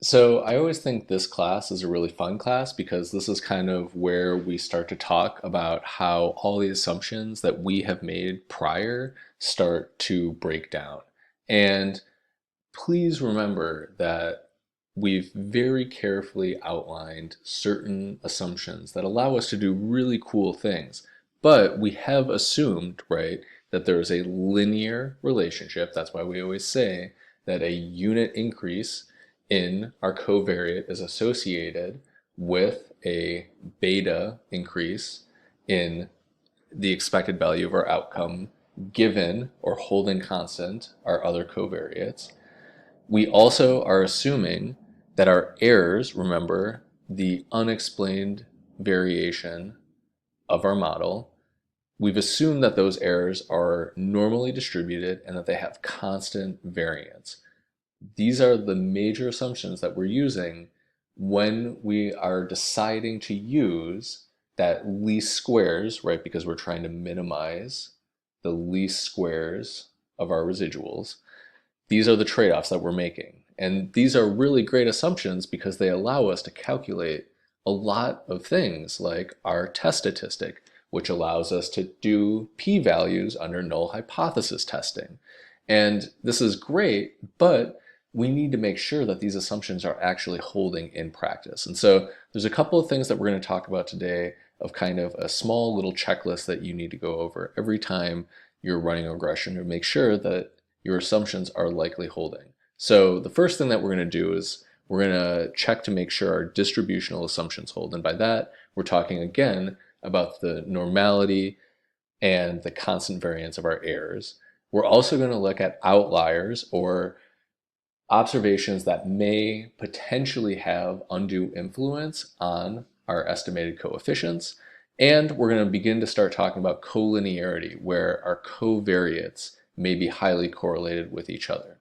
So I always think this class is a really fun class because this is kind of where we start to talk about how all the assumptions that we have made prior start to break down. And please remember that we've very carefully outlined certain assumptions that allow us to do really cool things. But we have assumed, right, that there's a linear relationship. That's why we always say that a unit increase in our covariate is associated with a beta increase in the expected value of our outcome given or holding constant our other covariates. We also are assuming that our errors, remember, the unexplained variation of our model, we've assumed that those errors are normally distributed and that they have constant variance. These are the major assumptions that we're using when we are deciding to use that least squares, right? Because we're trying to minimize the least squares of our residuals. These are the trade-offs that we're making. And these are really great assumptions because they allow us to calculate a lot of things like our test statistic, which allows us to do p-values under null hypothesis testing. And this is great, but we need to make sure that these assumptions are actually holding in practice. And so there's a couple of things that we're going to talk about today of kind of a small little checklist that you need to go over every time you're running a regression to make sure that your assumptions are likely holding. So the first thing that we're going to do is we're going to check to make sure our distributional assumptions hold. And by that, we're talking again about the normality and the constant variance of our errors. We're also going to look at outliers or observations that may potentially have undue influence on our estimated coefficients. And we're going to begin to start talking about collinearity, where our covariates may be highly correlated with each other.